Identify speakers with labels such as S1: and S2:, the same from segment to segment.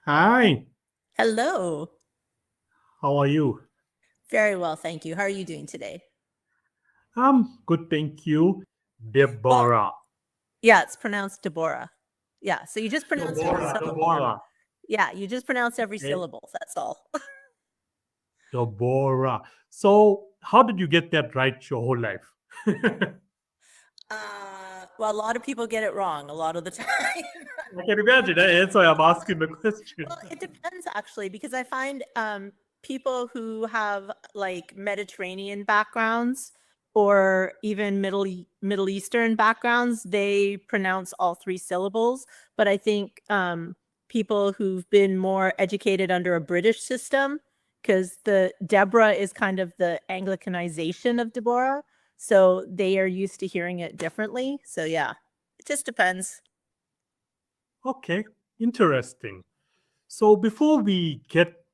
S1: Hi,
S2: Hello.
S1: how are you?
S2: Very well, thank you. How are you doing today?
S1: Good, thank you.
S2: Well,
S1: Deborah.
S2: yeah, it's pronounced Deborah. Yeah, so you just pronounce every
S1: Deborah,
S2: syllable.
S1: Deborah,
S2: Yeah, you just pronounce every
S1: okay?
S2: syllable. That's all.
S1: Deborah. So, how did you get that right your whole life? I
S2: Well, a lot of people get it wrong a lot of the time.
S1: can imagine. That's why I'm asking the question.
S2: Well, it depends actually, because I find people who have like Mediterranean backgrounds or even Middle Eastern backgrounds, they pronounce all three syllables. But I think people who've been more educated under a British system, because the Deborah is kind of the Anglicanization of Deborah, so they are used to hearing it differently. So yeah, it just depends.
S1: Okay, interesting. So, before we get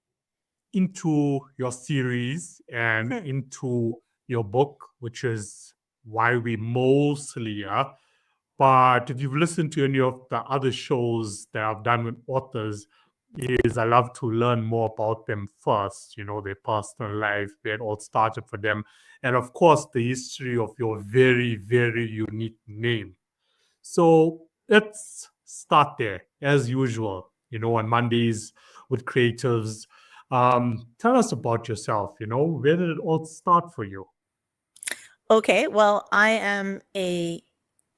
S1: into your series and
S2: Mhm.
S1: into your book, which is why we mostly are. But if you've listened to any of the other shows that I've done with authors, is I love to learn more about them first, their personal life, where it all started for them. And of course, the history of your very, very unique name. So let's start there as usual, on Mondays with creatives. Tell us about yourself, where did it all start for you?
S2: Okay, well, I am a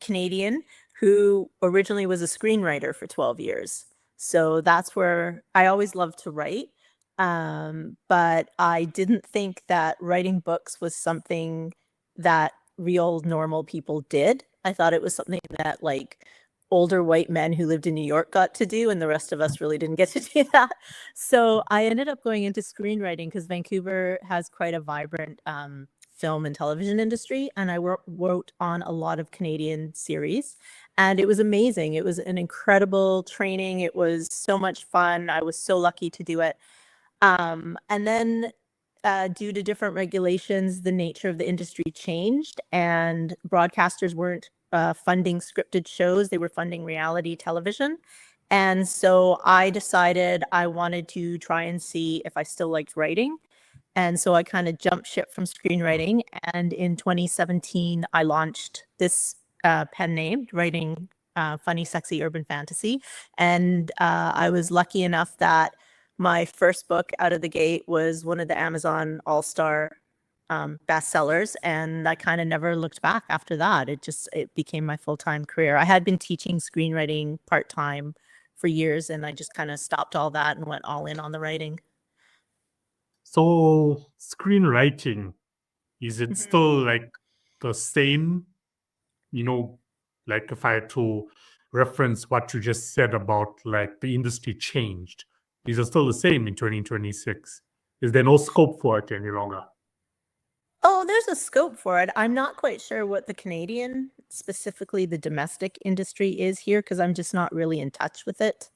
S2: Canadian who originally was a screenwriter for 12 years. So that's where I always loved to write. But I didn't think that writing books was something that real normal people did. I thought it was something that like older white men who lived in New York got to do, and the rest of us really didn't get to do that. So I ended up going into screenwriting because Vancouver has quite a vibrant film and television industry, and I wrote on a lot of Canadian series, and it was amazing. It was an incredible training. It was so much fun. I was so lucky to do it. And then due to different regulations, the nature of the industry changed, and broadcasters weren't funding scripted shows, they were funding reality television. And so I decided I wanted to try and see if I still liked writing. And so I kind of jumped ship from screenwriting. And in 2017, I launched this pen name, writing funny, sexy urban fantasy. And I was lucky enough that my first book out of the gate was one of the Amazon All-Star bestsellers, and I kind of never looked back after that. It became my full-time career. I had been teaching screenwriting part-time for years, and I just kind of stopped all that and went all in on the writing.
S1: So, screenwriting, is it
S2: Mhm.
S1: still like the same? You know, like if I had to reference what you just said about like the industry changed, these are still the same in 2026. Is there no scope for it any longer?
S2: Oh, there's a scope for it. I'm not quite sure what the Canadian, specifically the domestic industry is here because I'm just not really in touch with it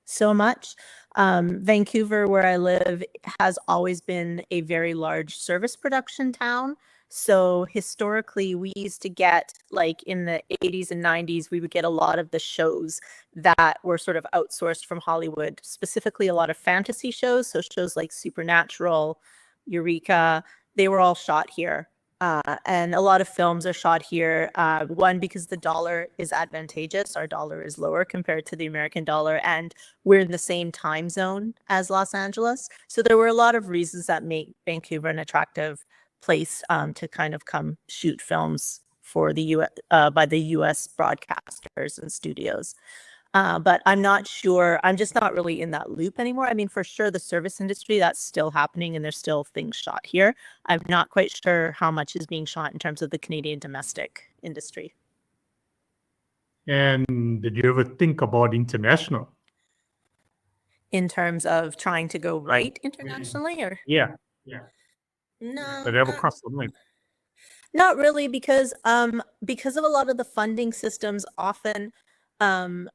S2: so much. Vancouver, where I live, has always been a very large service production town. So historically, we used to get, like in the 80s and 90s, we would get a lot of the shows that were sort of outsourced from Hollywood, specifically a lot of fantasy shows. So shows like Supernatural, Eureka, they were all shot here. And a lot of films are shot here. One, because the dollar is advantageous. Our dollar is lower compared to the American dollar, and we're in the same time zone as Los Angeles. So there were a lot of reasons that make Vancouver an attractive place to kind of come shoot films for the U.S. By the U.S. broadcasters and studios. But I'm not sure. I'm just not really in that loop anymore. I mean, for sure, the service industry, that's still happening and there's still things shot here. I'm not quite sure how much is being shot in terms of the Canadian domestic industry.
S1: And did you ever think about international?
S2: In terms of trying to go
S1: Like,
S2: right internationally, or
S1: yeah,
S2: no,
S1: that ever crossed the mind?
S2: not really, because of a lot of the funding systems, often um,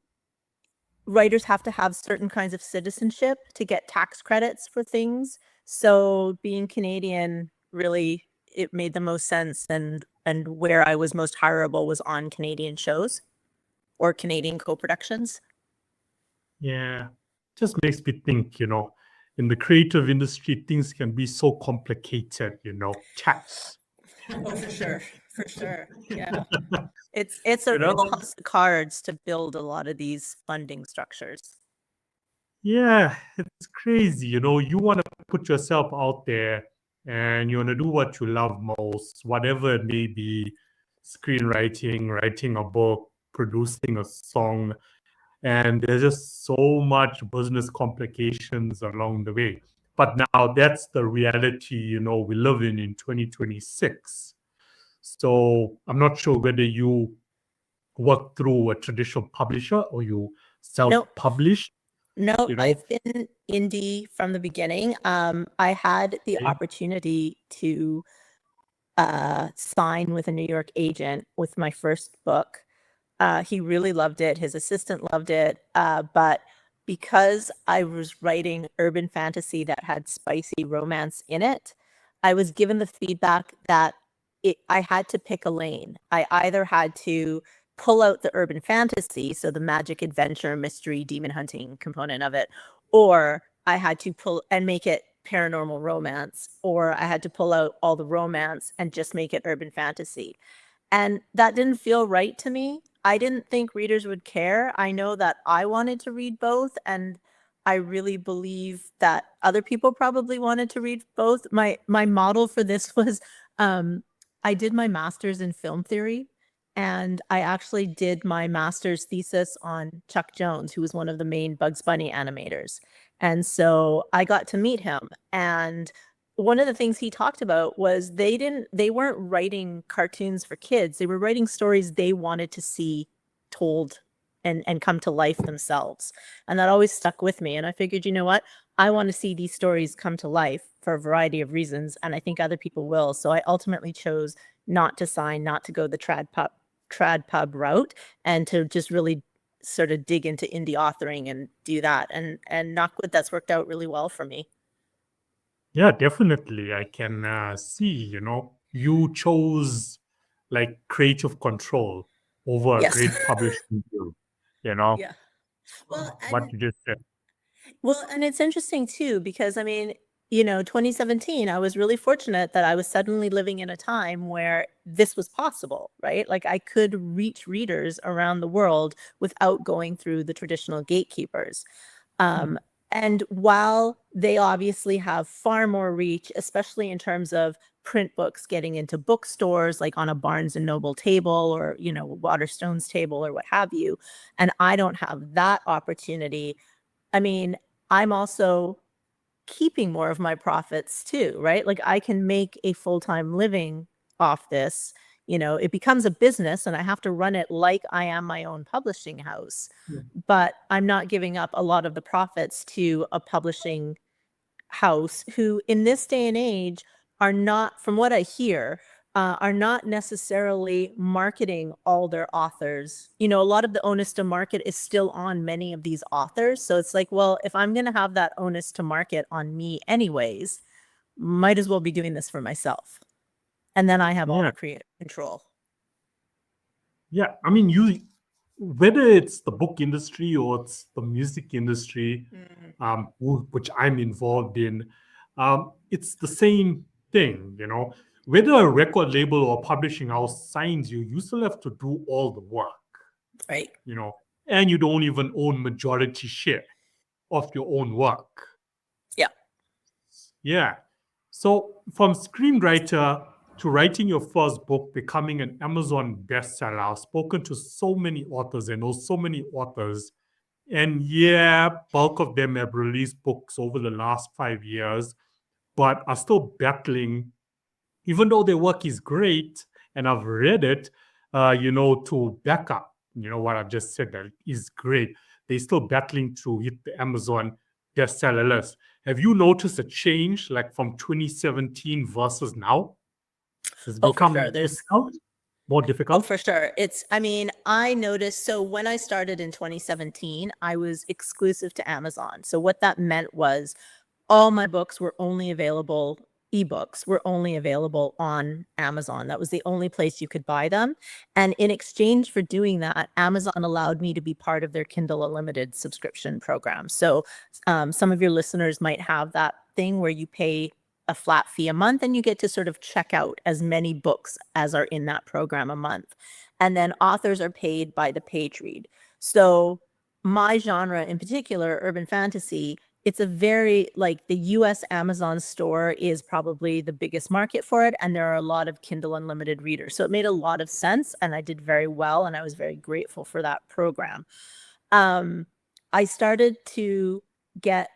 S2: writers have to have certain kinds of citizenship to get tax credits for things. So being Canadian really, it made the most sense, and where I was most hireable was on Canadian shows or Canadian co-productions.
S1: Yeah. just makes me think, in the creative industry, things can be so complicated, chats.
S2: Oh, for sure. For sure. Yeah. It's a
S1: You know?
S2: real house of cards to build a lot of these funding structures.
S1: Yeah, it's crazy. You want to put yourself out there and you want to do what you love most, whatever it may be, screenwriting, writing a book, producing a song. And there's just so much business complications along the way. But now that's the reality, we live in 2026. So I'm not sure whether you work through a traditional publisher or you
S2: Nope.
S1: self-publish,
S2: No,
S1: you know?
S2: I've been indie from the beginning. I had the
S1: Okay.
S2: opportunity to sign with a New York agent with my first book. He really loved it. His assistant loved it. But because I was writing urban fantasy that had spicy romance in it, I was given the feedback that I had to pick a lane. I either had to pull out the urban fantasy, so the magic, adventure, mystery, demon hunting component of it, or I had to pull and make it paranormal romance, or I had to pull out all the romance and just make it urban fantasy. And that didn't feel right to me. I didn't think readers would care. I know that I wanted to read both, and I really believe that other people probably wanted to read both. My model for this was I did my master's in film theory, and I actually did my master's thesis on Chuck Jones, who was one of the main Bugs Bunny animators. And so I got to meet him, and one of the things he talked about was they weren't writing cartoons for kids. They were writing stories they wanted to see told and come to life themselves. And that always stuck with me. And I figured, you know what? I want to see these stories come to life for a variety of reasons. And I think other people will. So I ultimately chose not to sign, not to go the trad pub route, and to just really sort of dig into indie authoring and do that. And knock wood, that's worked out really well for me.
S1: Yeah, definitely. I can see, you chose like creative control over a
S2: Yes.
S1: great publishing deal,
S2: Yeah. Well,
S1: what
S2: and
S1: you just said.
S2: it's interesting too, because I mean, 2017, I was really fortunate that I was suddenly living in a time where this was possible, right? Like I could reach readers around the world without going through the traditional gatekeepers.
S1: Hmm.
S2: Um, and while they obviously have far more reach, especially in terms of print books getting into bookstores, like on a Barnes and Noble table or, Waterstone's table or what have you, and I don't have that opportunity. I mean, I'm also keeping more of my profits too, right? Like I can make a full-time living off this. It becomes a business and I have to run it like I am my own publishing house,
S1: Yeah.
S2: but I'm not giving up a lot of the profits to a publishing house who in this day and age are not, from what I hear, are not necessarily marketing all their authors. A lot of the onus to market is still on many of these authors. So it's like, well, if I'm going to have that onus to market on me anyways, might as well be doing this for myself. And then I have all
S1: Yeah.
S2: the creative control.
S1: Yeah. I mean, whether it's the book industry or it's the music industry,
S2: Mm,
S1: which I'm involved in, it's the same thing, Whether a record label or publishing house signs you, you still have to do all the work,
S2: right.
S1: you know, and you don't even own majority share of your own work.
S2: Yeah.
S1: Yeah. So from screenwriter to writing your first book, becoming an Amazon bestseller, I've spoken to so many authors and know so many authors. And yeah, bulk of them have released books over the last 5 years, but are still battling, even though their work is great and I've read it, to back up, what I've just said that is great. They're still battling to hit the Amazon bestseller list. Have you noticed a change like from 2017 versus now? Has it
S2: Oh, for sure.
S1: become difficult? More
S2: Oh,
S1: difficult?
S2: for sure. I noticed, so when I started in 2017, I was exclusive to Amazon. So what that meant was all my books were only available ebooks were only available on Amazon. That was the only place you could buy them. And in exchange for doing that, Amazon allowed me to be part of their Kindle Unlimited subscription program. So some of your listeners might have that thing where you pay a flat fee a month and you get to sort of check out as many books as are in that program a month. And then authors are paid by the page read. So my genre in particular, urban fantasy, it's a very, like, the US Amazon store is probably the biggest market for it, and there are a lot of Kindle Unlimited readers. So it made a lot of sense, and I did very well, and I was very grateful for that program. I started to get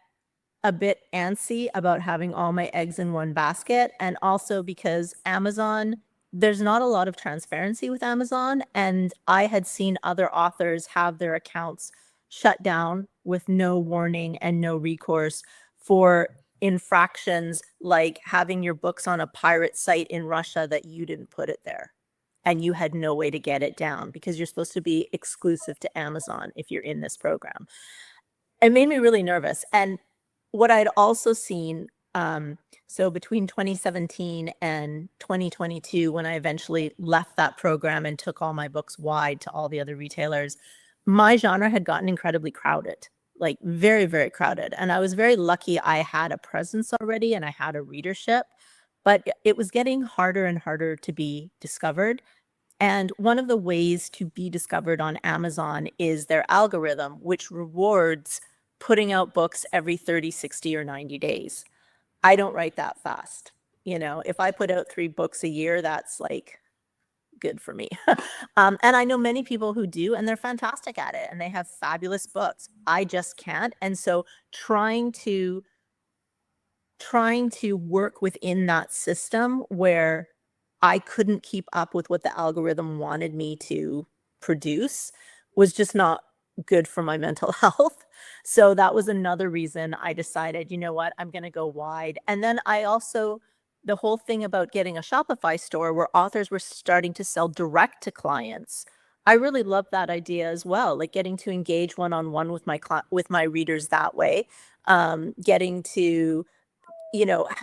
S2: a bit antsy about having all my eggs in one basket, and also because Amazon, there's not a lot of transparency with Amazon, and I had seen other authors have their accounts shut down with no warning and no recourse for infractions like having your books on a pirate site in Russia that you didn't put it there and you had no way to get it down because you're supposed to be exclusive to Amazon if you're in this program. It made me really nervous. And what I'd also seen, so between 2017 and 2022, when I eventually left that program and took all my books wide to all the other retailers, my genre had gotten incredibly crowded, like very, very crowded. And I was very lucky I had a presence already and I had a readership, but it was getting harder and harder to be discovered. And one of the ways to be discovered on Amazon is their algorithm, which rewards putting out books every 30, 60, or 90 days. I don't write that fast. You know, if I put out 3 books a year, that's like good for me. And I know many people who do, and they're fantastic at it, and they have fabulous books. I just can't. And so trying to work within that system where I couldn't keep up with what the algorithm wanted me to produce was just not good for my mental health. So that was another reason I decided, you know what, I'm going to go wide. And then I also, the whole thing about getting a Shopify store where authors were starting to sell direct to clients. I really love that idea as well, like getting to engage one-on-one with my readers that way, getting to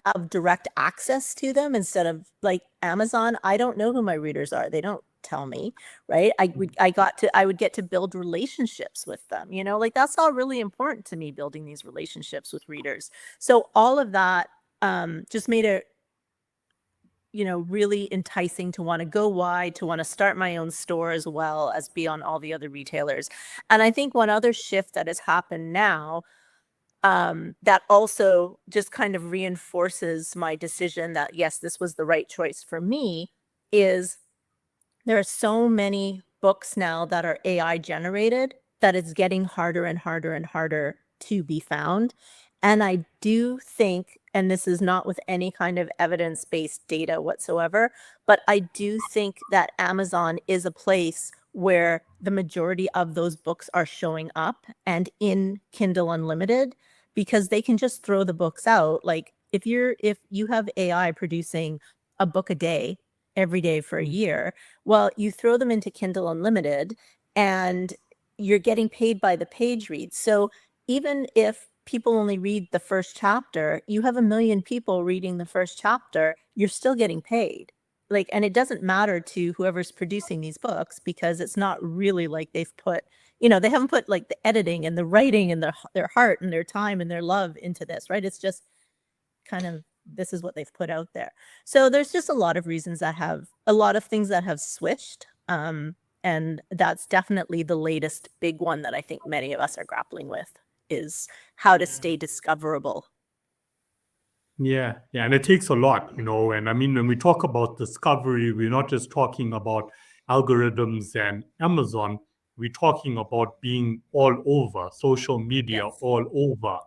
S2: have direct access to them instead of like Amazon. I don't know who my readers are. They don't tell me, right? I would get to build relationships with them, like that's all really important to me, building these relationships with readers. So all of that just made it, really enticing to want to go wide, to want to start my own store as well as be on all the other retailers. And I think one other shift that has happened now, that also just kind of reinforces my decision that, yes, this was the right choice for me, is there are so many books now that are AI generated that it's getting harder and harder and harder to be found. And I do think, and this is not with any kind of evidence-based data whatsoever, but I do think that Amazon is a place where the majority of those books are showing up and in Kindle Unlimited, because they can just throw the books out. Like if you have AI producing a book a day every day for a year, well, you throw them into Kindle Unlimited and you're getting paid by the page read. So even if people only read the first chapter, you have 1 million people reading the first chapter, you're still getting paid. Like, and it doesn't matter to whoever's producing these books, because it's not really like they've put, they haven't put like the editing and the writing and their heart and their time and their love into this, right? It's just kind of, this is what they've put out there. So there's just a lot of reasons that a lot of things that have switched. And that's definitely the latest big one that I think many of us are grappling with, is how to stay discoverable.
S1: Yeah, and it takes a lot, and I mean, when we talk about discovery, we're not just talking about algorithms and Amazon, we're talking about being all over social media,
S2: Yes.
S1: all over,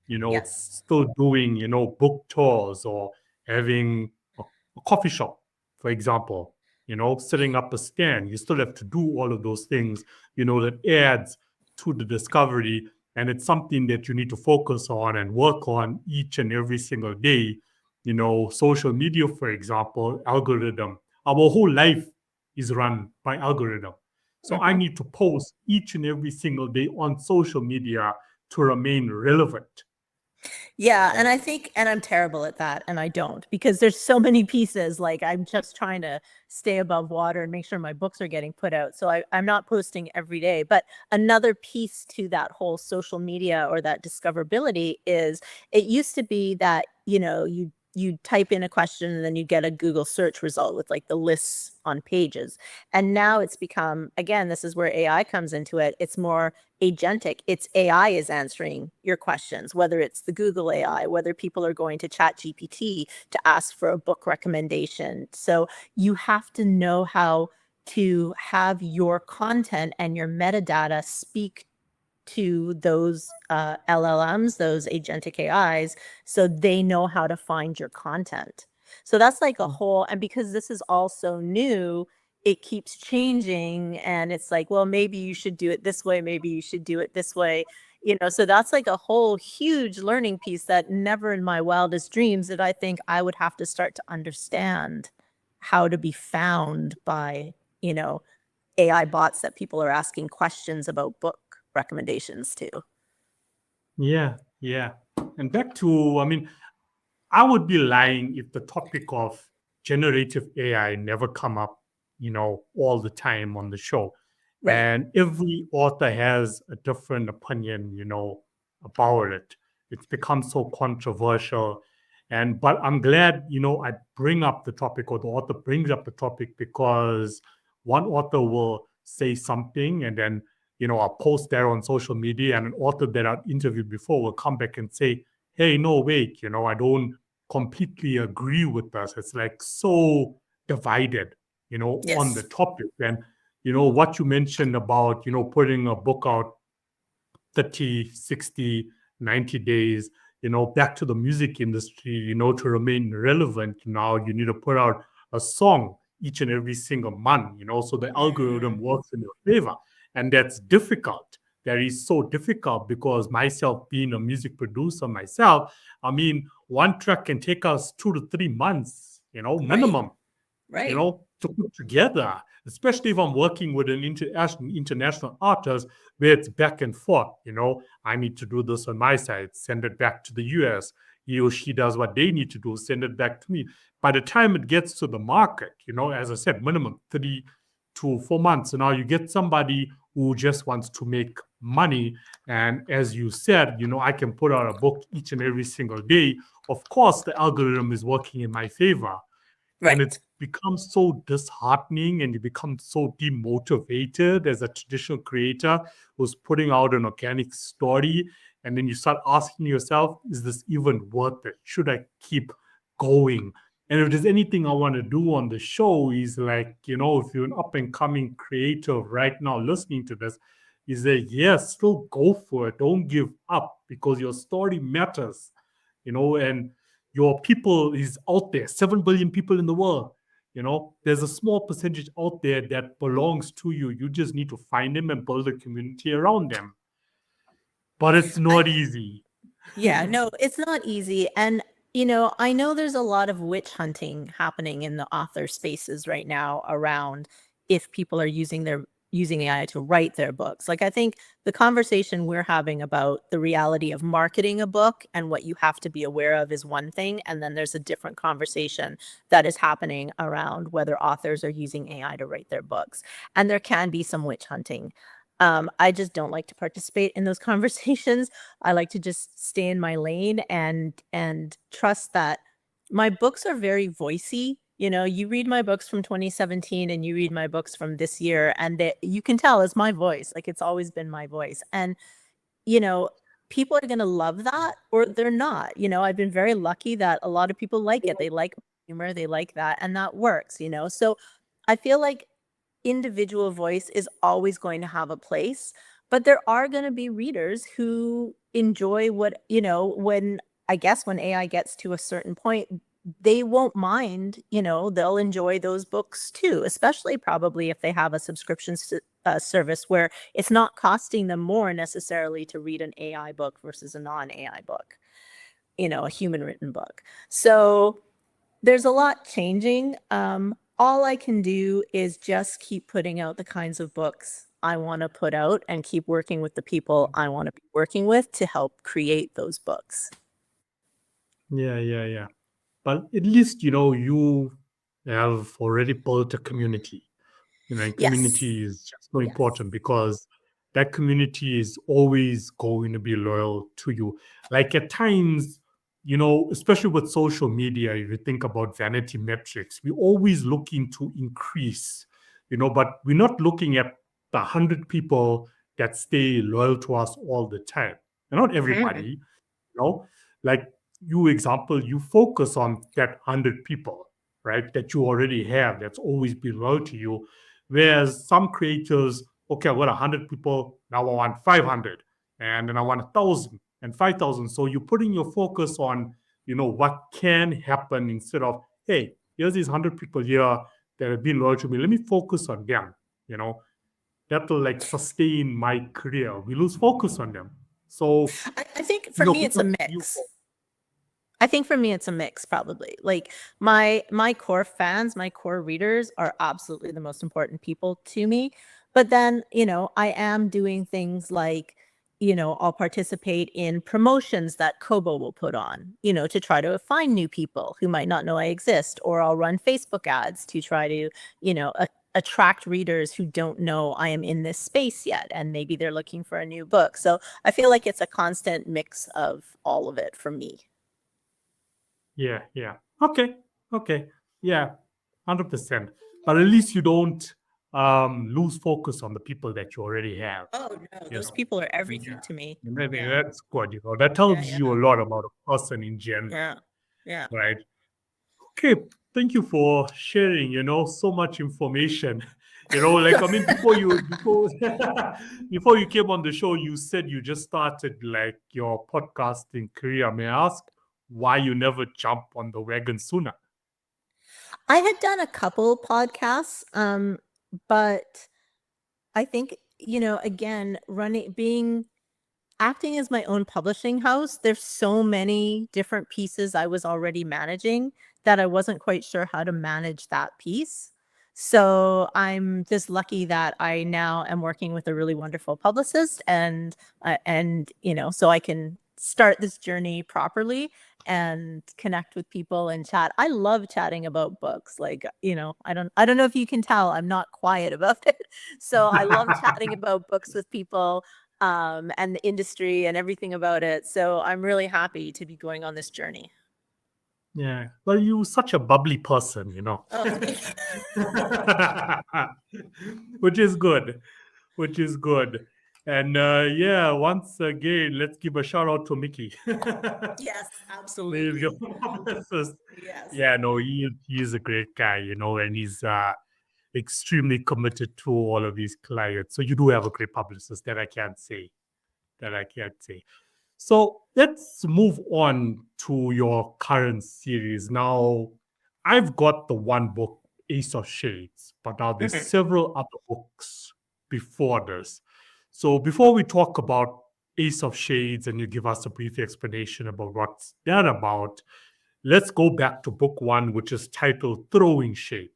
S2: Yes.
S1: still doing, book tours or having a coffee shop, for example, setting up a stand. You still have to do all of those things, that adds to the discovery. And it's something that you need to focus on and work on each and every single day. Social media, for example, algorithm. Our whole life is run by algorithm. So I need to post each and every single day on social media to remain relevant.
S2: Yeah, and I think, and I'm terrible at that, and I don't, because there's so many pieces. Like, I'm just trying to stay above water and make sure my books are getting put out. So I'm not posting every day. But another piece to that whole social media or that discoverability is it used to be that, you type in a question and then you get a Google search result with like the lists on pages. And now it's become, again, this is where AI comes into it. It's more agentic. It's AI is answering your questions, whether it's the Google AI, whether people are going to Chat GPT to ask for a book recommendation. So you have to know how to have your content and your metadata speak to those LLMs, those agentic AIs, so they know how to find your content. So that's like a whole, and because this is all so new, it keeps changing. And it's like, well, maybe you should do it this way, maybe you should do it this way. So that's like a whole huge learning piece that never in my wildest dreams did I think I would have to start to understand how to be found by, AI bots that people are asking questions about book recommendations to.
S1: Yeah, yeah. And back to, I mean, I would be lying if the topic of generative AI never come up, all the time on the show.
S2: Right.
S1: And every author has a different opinion, about it. It's become so controversial. But I'm glad, I bring up the topic, or the author brings up the topic, because one author will say something, and then, I'll post that on social media, and an author that I've interviewed before will come back and say, hey, no, wait, I don't completely agree with us. It's like so divided, on the
S2: Yes.
S1: topic. And, what you mentioned about, putting a book out 30, 60, 90 days, back to the music industry, to remain relevant, now you need to put out a song each and every single month, so the algorithm works in your favor. And that's difficult. That is so difficult, because myself being a music producer myself, I mean, one track can take us 2 to 3 months,
S2: Right.
S1: minimum,
S2: Right.
S1: to put together, especially if I'm working with an international artist, where it's back and forth. I need to do this on my side, send it back to the US. He or she does what they need to do, send it back to me. By the time it gets to the market, as I said, minimum 3 to 4 months. So now you get somebody who just wants to make money. And as you said, I can put out a book each and every single day. Of course, the algorithm is working in my favor. And
S2: Right.
S1: it becomes so disheartening, and you become so demotivated as a traditional creator who's putting out an organic story. And then you start asking yourself, is this even worth it? Should I keep going? And if there's anything I want to do on the show, is like, if you're an up and coming creator right now listening to this, is that, yes, still go for it. Don't give up, because your story matters, and your people is out there, 7 billion people in the world. There's a small percentage out there that belongs to you. You just need to find them and build a community around them. But it's
S2: I,
S1: not easy.
S2: yeah, no, it's not easy. And, I know there's a lot of witch hunting happening in the author spaces right now around if people are using AI to write their books. Like, I think the conversation we're having about the reality of marketing a book and what you have to be aware of is one thing. And then there's a different conversation that is happening around whether authors are using AI to write their books. And there can be some witch hunting. I just don't like to participate in those conversations. I like to just stay in my lane and trust that my books are very voicey. You read my books from 2017 and you read my books from this year, and you can tell it's my voice. Like, it's always been my voice. And, you know, people are going to love that or they're not. I've been very lucky that a lot of people like it. They like my humor, they like that, and that works. So I feel like individual voice is always going to have a place, but there are going to be readers who enjoy when I guess when AI gets to a certain point, they won't mind, they'll enjoy those books too, especially probably if they have a service where it's not costing them more necessarily to read an AI book versus a non-AI book, a human written book. So there's a lot changing. All I can do is just keep putting out the kinds of books I want to put out and keep working with the people I want to be working with to help create those books.
S1: Yeah, yeah, yeah. But at least, you have already built a community. And
S2: Yes.
S1: community is just so
S2: Yes.
S1: important because that community is always going to be loyal to you. Like at times, especially with social media, if you think about vanity metrics, we're always looking to increase, but we're not looking at the 100 people that stay loyal to us all the time. And not
S2: Mhm.
S1: everybody, know like you example, you focus on that 100 people, right, that you already have, that's always been loyal to you, whereas some creators, okay, I got 100 people, now I want 500, and then I want 1,000 and 5,000. So you're putting your focus on what can happen, instead of, hey, here's these 100 people here that have been loyal to me, let me focus on them. you know that will like sustain my career. We lose focus on them. So
S2: I think for me it's a
S1: because you
S2: mix. I think for me it's a mix probably. Like my core fans, my core readers are absolutely the most important people to me. But then, I am doing things like, I'll participate in promotions that Kobo will put on, to try to find new people who might not know I exist, or I'll run Facebook ads to try to, attract readers who don't know I am in this space yet and maybe they're looking for a new book. So, I feel like it's a constant mix of all of it for me.
S1: Yeah, yeah. Okay, okay. Yeah, 100%. But at least you don't lose focus on the people that you already have,
S2: Oh, no,
S1: you
S2: those
S1: know.
S2: people are everything
S1: Yeah.
S2: to me.
S1: And I think
S2: Yeah,
S1: that's good, That
S2: yeah,
S1: tells you
S2: yeah,
S1: a lot about a person in general,
S2: yeah, yeah.
S1: right? Okay, thank you for sharing, so much information. Like, I mean, before before you came on the show, you said you just started like your podcasting career. May I ask why you never jump on the wagon sooner?
S2: I had done a couple podcasts, but I think, again, being acting as my own publishing house, there's so many different pieces I was already managing that I wasn't quite sure how to manage that piece. So I'm just lucky that I now am working with a really wonderful publicist, and so I can start this journey properly and connect with people and chat. I love chatting about books. Like, I don't know if you can tell, I'm not quiet about it. So I love chatting about books with people, and the industry and everything about it. So I'm really happy to be going on this journey.
S1: Yeah. Well, you're such a bubbly person.
S2: Oh, thank
S1: Which is good. Which is good. And yeah, once again, let's give a shout out to Mickey.
S2: Yes,
S1: He's your
S2: absolutely.
S1: publicist.
S2: Yes.
S1: Yeah, no, he's a great guy, and he's extremely committed to all of these clients. So you do have a great publicist, that I can't say. That I can't say. So let's move on to your current series. Now, I've got the one book, Ace of Shades, but now there's
S2: Mhm.
S1: several other books before this. So before we talk about Ace of Shades and you give us a brief explanation about what's that about, let's go back to book one, which is titled Throwing Shade.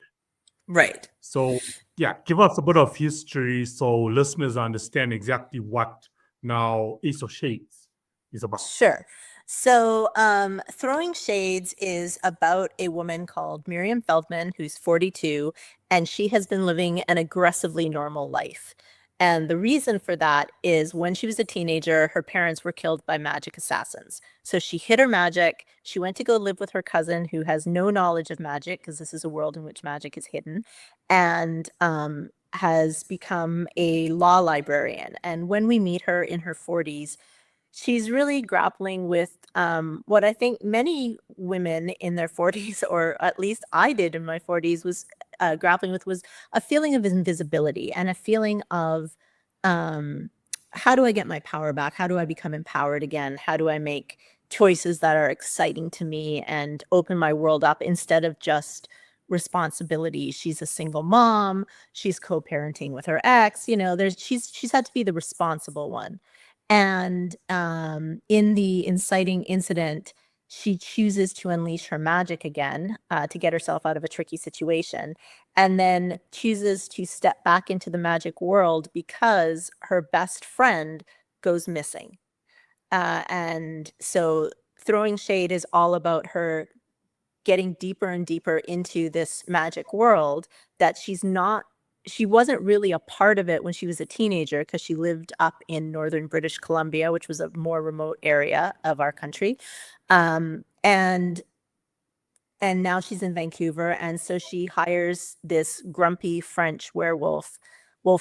S2: Right.
S1: So, yeah, give us a bit of history so listeners understand exactly what now Ace of Shades is about.
S2: Sure. So, Throwing Shades is about a woman called Miriam Feldman, who's 42, and she has been living an aggressively normal life. And the reason for that is when she was a teenager, her parents were killed by magic assassins. So she hid her magic. She went to go live with her cousin who has no knowledge of magic, because this is a world in which magic is hidden, and has become a law librarian. And when we meet her in her 40s, she's really grappling with, what I think many women in their 40s, or at least I did in my 40s, was grappling with, was a feeling of invisibility and a feeling of, um, how do I get my power back? How do I become empowered again? How do I make choices that are exciting to me and open my world up instead of just responsibility? She's a single mom. She's co-parenting with her ex. She's had to be the responsible one. And, in the inciting incident, she chooses to unleash her magic again, to get herself out of a tricky situation, and then chooses to step back into the magic world because her best friend goes missing. And so Throwing Shade is all about her getting deeper and deeper into this magic world that she wasn't really a part of it when she was a teenager, because she lived up in northern British Columbia, which was a more remote area of our country. And now she's in Vancouver, and so she hires this grumpy French wolf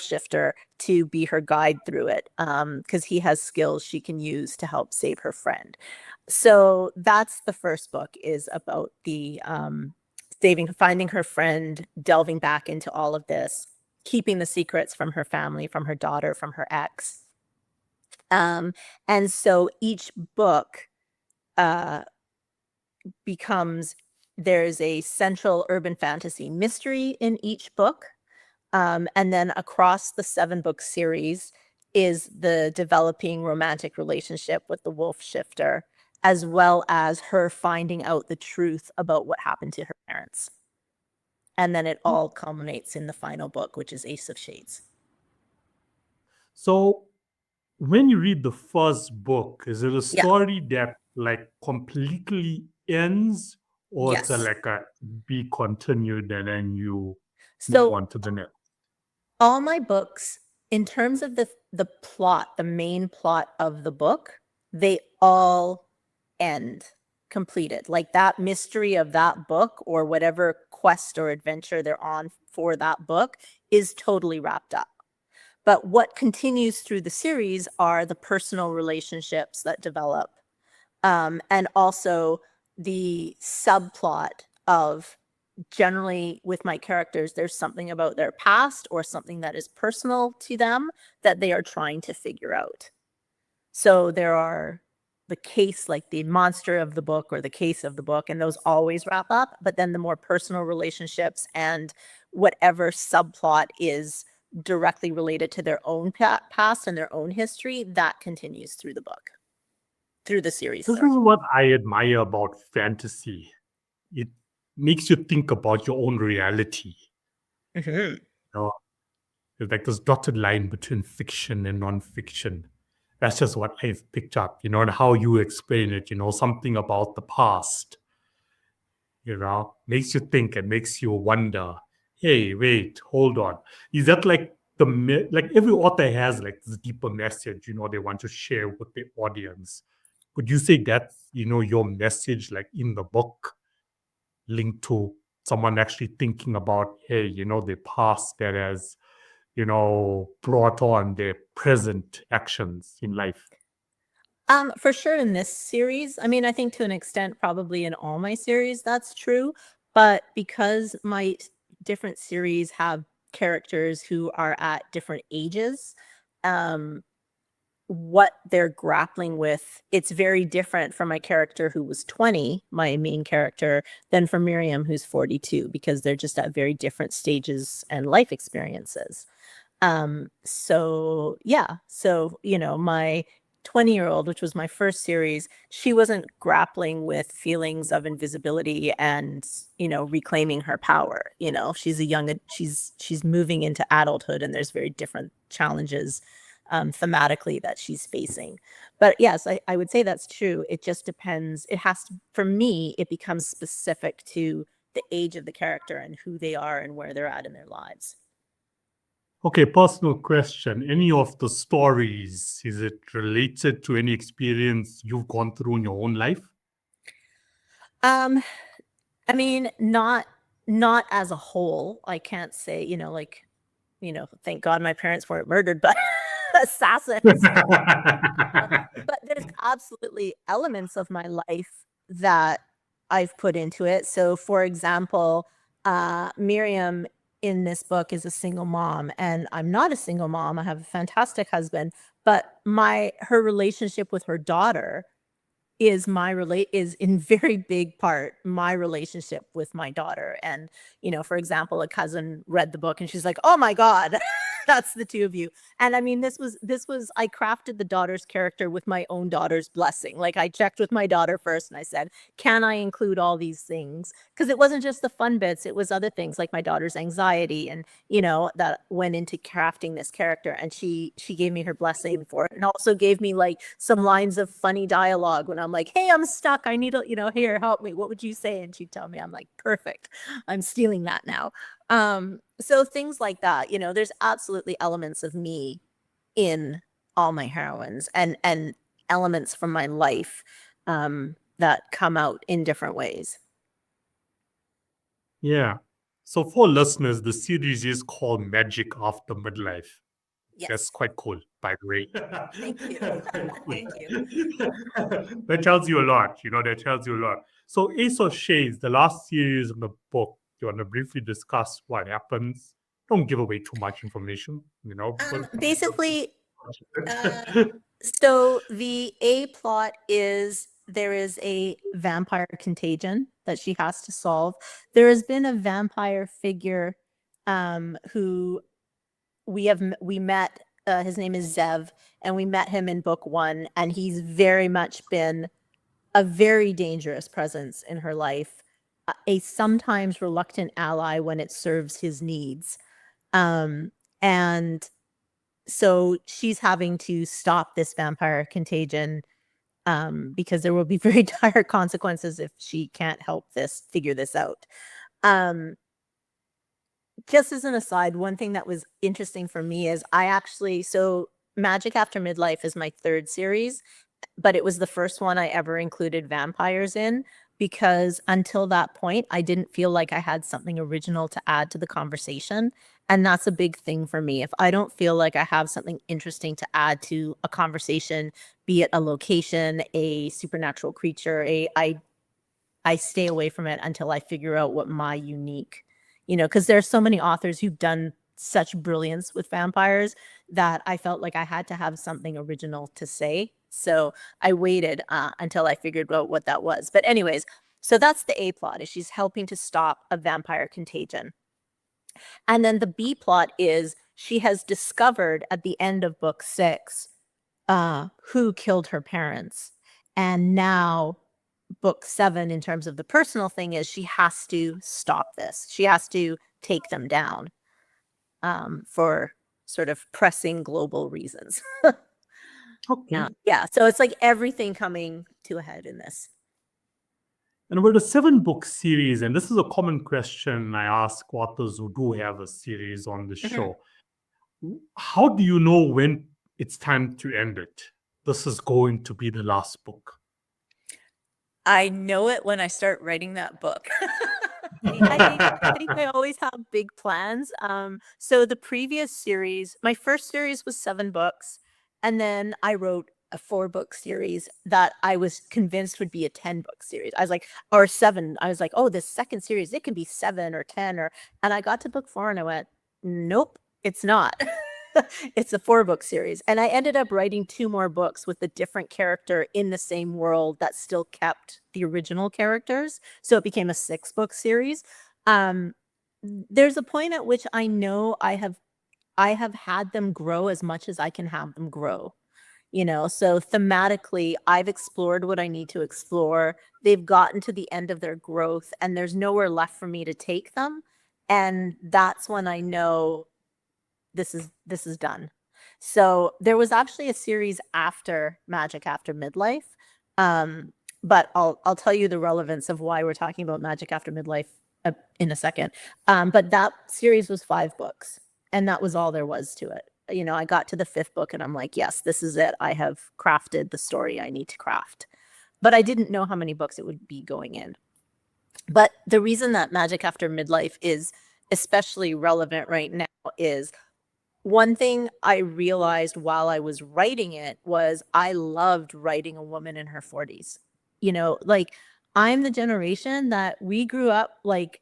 S2: shifter to be her guide through it, because he has skills she can use to help save her friend. So that's the first book, is about the finding her friend, delving back into all of this, keeping the secrets from her family, from her daughter, from her ex. And so each book there's a central urban fantasy mystery in each book. And then across the 7-book series is the developing romantic relationship with the wolf shifter, as well as her finding out the truth about what happened to her parents. And then it all culminates in the final book, which is Ace of Shades.
S1: So when you read the first book, is it a story that like completely ends, or it's
S2: Yes.
S1: like a be continued and then you
S2: So
S1: move on to the next?
S2: all my books, in terms of the plot, the main plot of the book, they all end completed. Like that mystery of that book, or whatever quest or adventure they're on for that book, is totally wrapped up. But what continues through the series are the personal relationships that develop, and also the subplot of, generally with my characters, there's something about their past or something that is personal to them that they are trying to figure out. So there are the case, like the monster of the book or the case of the book, and those always wrap up. But then the more personal relationships and whatever subplot is directly related to their own past and their own history, that continues through the book, through the series.
S1: This is what I admire about fantasy. It makes you think about your own reality.
S2: Mm-hmm.
S1: You know, there's like this dotted line between fiction and non-fiction. That's just what I've picked up, and how you explain it, something about the past, makes you think and makes you wonder, hey, wait, hold on. Is that like like every author has like this deeper message, they want to share with the audience. Would you say that's, your message, like in the book, linked to someone actually thinking about, hey, the past that has, brought on their present actions in life?
S2: For sure in this series. I mean, I think to an extent, probably in all my series, that's true. But because my different series have characters who are at different ages, what they're grappling with, it's very different from my character who was 20, my main character, than from Miriam, who's 42, because they're just at very different stages and life experiences. So yeah, so my 20-year-old, which was my first series, she wasn't grappling with feelings of invisibility and reclaiming her power. She's moving into adulthood, and there's very different challenges thematically that she's facing. But yes, I would say that's true. It just depends. For me, it becomes specific to the age of the character and who they are and where they're at in their lives.
S1: Okay, personal question. Any of the stories, is it related to any experience you've gone through in your own life?
S2: I mean, not as a whole. I can't say, thank God my parents weren't murdered by assassins. But there's absolutely elements of my life that I've put into it. So, for example, Miriam in this book is a single mom, and I'm not a single mom. I have a fantastic husband, but her relationship with her daughter is in very big part my relationship with my daughter. And for example, a cousin read the book and she's like, oh my God, That's the two of you. And I mean, this was I crafted the daughter's character with my own daughter's blessing. Like, I checked with my daughter first and I said, can I include all these things? Because it wasn't just the fun bits, it was other things like my daughter's anxiety and, that went into crafting this character. And she gave me her blessing for it, and also gave me like some lines of funny dialogue when I'm like, hey, I'm stuck, I need here, help me, what would you say? And she'd tell me. I'm like, perfect, I'm stealing that now. So things like that, there's absolutely elements of me in all my heroines, and elements from my life that come out in different ways.
S1: Yeah. So for listeners, the series is called Magic After Midlife.
S2: Yes.
S1: That's quite cool, by the way.
S2: Thank you. Thank you.
S1: That tells you a lot, that tells you a lot. So Ace of Shades, the last series of the book, you want to briefly discuss what happens? Don't give away too much information,
S2: Basically, so the A plot is there is a vampire contagion that she has to solve. There has been a vampire figure who we met. His name is Zev, and we met him in book 1, and he's very much been a very dangerous presence in her life, a sometimes reluctant ally when it serves his needs. And so she's having to stop this vampire contagion because there will be very dire consequences if she can't figure this out. Just as an aside, one thing that was interesting for me is so Magic After Midlife is my 3rd series, but it was the first one I ever included vampires in, because until that point, I didn't feel like I had something original to add to the conversation. And that's a big thing for me. If I don't feel like I have something interesting to add to a conversation, be it a location, a supernatural creature, I stay away from it until I figure out what my unique, because there's so many authors who've done such brilliance with vampires that I felt like I had to have something original to say. So I waited until I figured out what that was. But anyways, so that's the A plot, is she's helping to stop a vampire contagion. And then the B plot is she has discovered at the end of book 6 who killed her parents. And now book 7, in terms of the personal thing, is she has to stop this. She has to take them down for sort of pressing global reasons.
S1: Okay.
S2: Yeah. So it's like everything coming to a head in this.
S1: And with a 7-book series, and this is a common question I ask authors who do have a series on the show. How do you know when it's time to end it? This is going to be the last book.
S2: I know it when I start writing that book. I think I always have big plans. So the previous series, my first series was 7 books, and then I wrote a 4-book series that I was convinced would be a 10-book series. I was like, or 7. I was like, oh, this second series, it can be 7 or 10, and I got to book 4 and I went, nope, it's not. It's a 4-book series. And I ended up writing 2 more books with a different character in the same world that still kept the original characters. So it became a 6-book series. There's a point at which I know I have had them grow as much as I can have them grow. So thematically, I've explored what I need to explore. They've gotten to the end of their growth, and there's nowhere left for me to take them. And that's when I know this is done. So there was actually a series after Magic After Midlife, but I'll tell you the relevance of why we're talking about Magic After Midlife in a second. But that series was 5 books, and that was all there was to it. I got to the 5th book and I'm like, yes, this is it. I have crafted the story I need to craft. But I didn't know how many books it would be going in. But the reason that Magic After Midlife is especially relevant right now is one thing I realized while I was writing it was I loved writing a woman in her 40s. Like, I'm the generation that we grew up, like,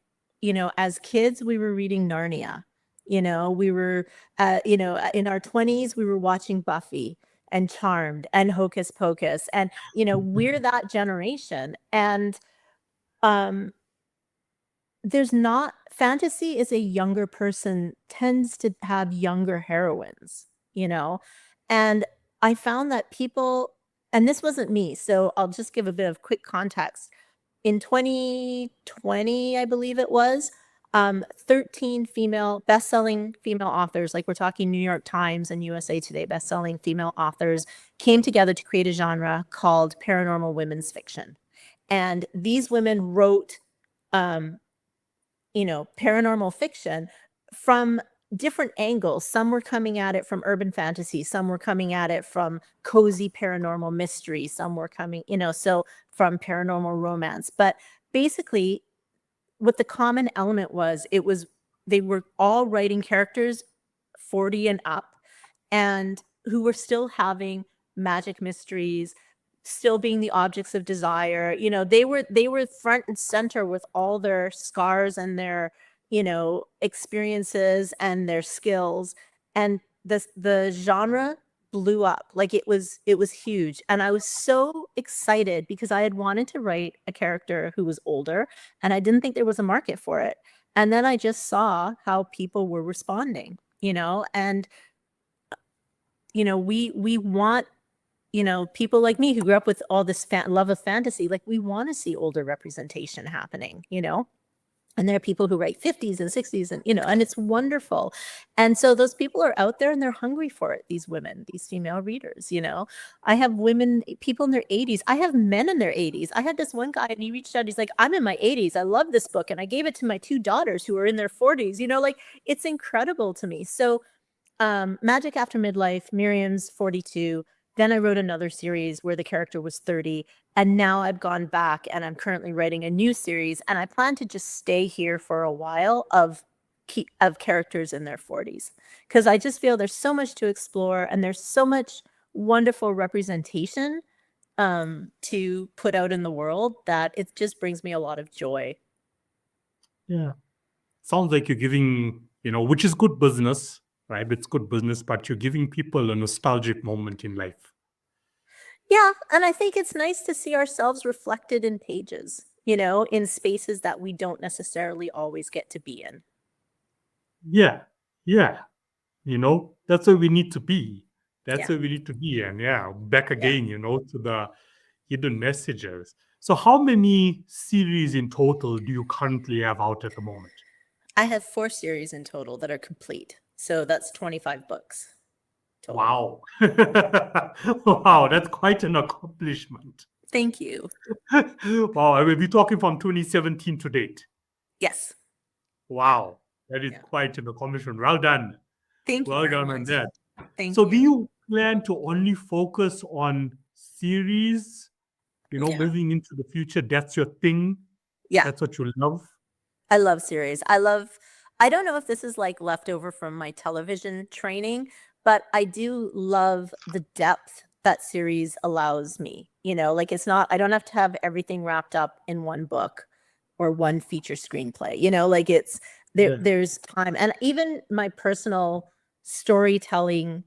S2: as kids, we were reading Narnia. We were, in our 20s, we were watching Buffy and Charmed and Hocus Pocus. And, we're that generation. And there's not fantasy is a younger person tends to have younger heroines, you know? And I found that people, and this wasn't me, so I'll just give a bit of quick context. In 2020, I believe it was, 13 female best-selling female authors, like we're talking New York Times and USA Today best-selling female authors, came together to create a genre called paranormal women's fiction. And these women wrote paranormal fiction from different angles. Some were coming at it from urban fantasy, some were coming at it from cozy paranormal mystery, some were coming, so from paranormal romance. But basically, what the common element was, they were all writing characters 40 and up, and who were still having magic mysteries, still being the objects of desire. They were front and center with all their scars and their experiences and their skills, and the genre blew up. Like it was huge, and I was so excited because I had wanted to write a character who was older, and I didn't think there was a market for it. And then I just saw how people were responding, and we want, people like me who grew up with all this love of fantasy, like we want to see older representation happening, and there are people who write 50s and 60s and, and it's wonderful. And so those people are out there and they're hungry for it. These women, these female readers, I have people in their 80s. I have men in their 80s. I had this one guy and he reached out. He's like, I'm in my 80s. I love this book. And I gave it to my 2 daughters who are in their 40s, like it's incredible to me. So Magic After Midlife, Miriam's 42. Then I wrote another series where the character was 30. And now I've gone back and I'm currently writing a new series. And I plan to just stay here for a while of characters in their 40s. Because I just feel there's so much to explore and there's so much wonderful representation to put out in the world that it just brings me a lot of joy.
S1: Yeah. Sounds like you're giving, which is good business, right? It's good business, but you're giving people a nostalgic moment in life.
S2: Yeah, and I think it's nice to see ourselves reflected in pages, in spaces that we don't necessarily always get to be in.
S1: Yeah, yeah. That's where we need to be. That's
S2: Yeah.
S1: where we need to be. And back again, to the hidden messages. So how many series in total do you currently have out at the moment?
S2: I have 4 series in total that are complete. So that's 25 books. Total.
S1: Wow. Wow, that's quite an accomplishment.
S2: Thank you.
S1: Wow, I will be talking from 2017 to date.
S2: Yes.
S1: Wow, that is quite an accomplishment. Well done.
S2: Thank you.
S1: Well done on that.
S2: Thank
S1: so
S2: you.
S1: do you plan to only focus on series, moving into the future? That's your thing?
S2: Yeah.
S1: That's what you love?
S2: I love series. I don't know if this is like leftover from my television training, but I do love the depth that series allows me. Like I don't have to have everything wrapped up in one book or one feature screenplay. Like there's time. And even my personal storytelling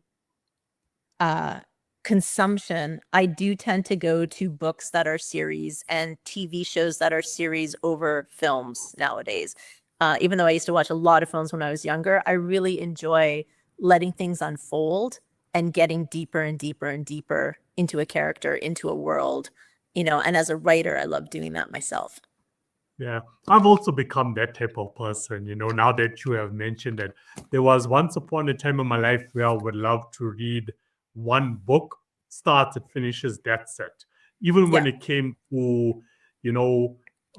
S2: consumption, I do tend to go to books that are series and TV shows that are series over films nowadays. Even though I used to watch a lot of films when I was younger, I really enjoy letting things unfold and getting deeper and deeper and deeper into a character, into a world, and as a writer, I love doing that myself.
S1: Yeah, I've also become that type of person, now that you have mentioned it. There was once upon a time in my life where I would love to read one book, starts, it finishes, that's it. Even when it came to,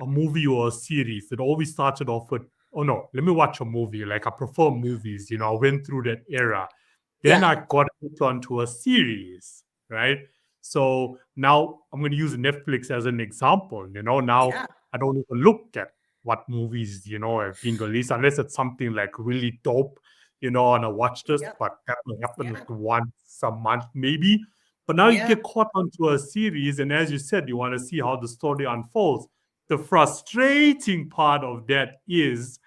S1: a movie or a series, it always started off with, oh no, let me watch a movie. Like I prefer movies, I went through that era. Then I got hooked onto a series, right? So now I'm going to use Netflix as an example, now I don't even look at what movies, have been released unless it's something like really dope, and I watch this, but that will happen like once a month maybe. But now you get caught onto a series, and as you said, you want to see how the story unfolds. The frustrating part of that is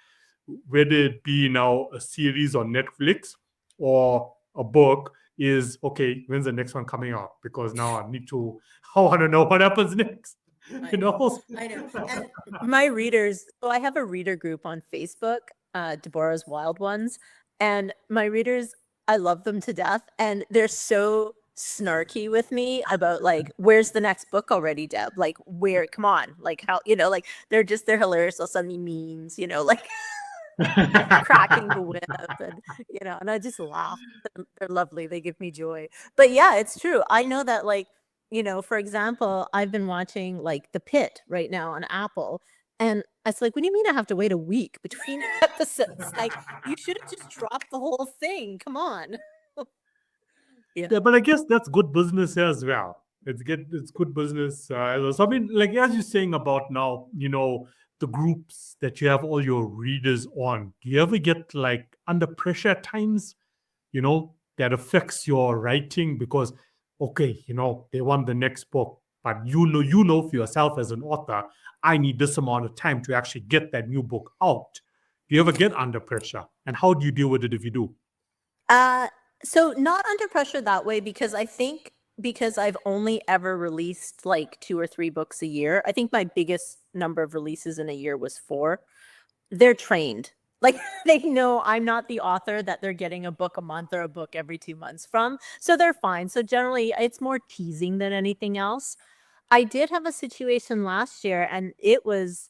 S1: whether it be now a series on Netflix or a book is, okay, when's the next one coming out? Because now I want to know what happens next. You know?
S2: I know. And my readers, so I have a reader group on Facebook, Deborah's Wild Ones, and my readers, I love them to death, and they're so snarky with me about like, where's the next book already, Deb? Like, where, come on, like how, like they're hilarious. They'll send me memes, like cracking the whip and and I just laugh. They're lovely. They give me joy. But yeah, it's true. I know that like, for example, I've been watching like The Pit right now on Apple. And it's like, what do you mean I have to wait a week between episodes? Like, you should have just dropped the whole thing. Come on. Yeah.
S1: Yeah, but I guess that's good business as well. It's good business. So I mean, like as you're saying about now, the groups that you have all your readers on. Do you ever get like under pressure at times? That affects your writing because, okay, they want the next book, but you know for yourself as an author, I need this amount of time to actually get that new book out. Do you ever get under pressure, and how do you deal with it if you do?
S2: Uh, so not under pressure that way because I think because I've only ever released like 2 or 3 books a year. I think my biggest number of releases in a year was 4. They're trained. Like they know I'm not the author that they're getting a book a month or a book every 2 months from. So they're fine. So generally it's more teasing than anything else. I did have a situation last year and it was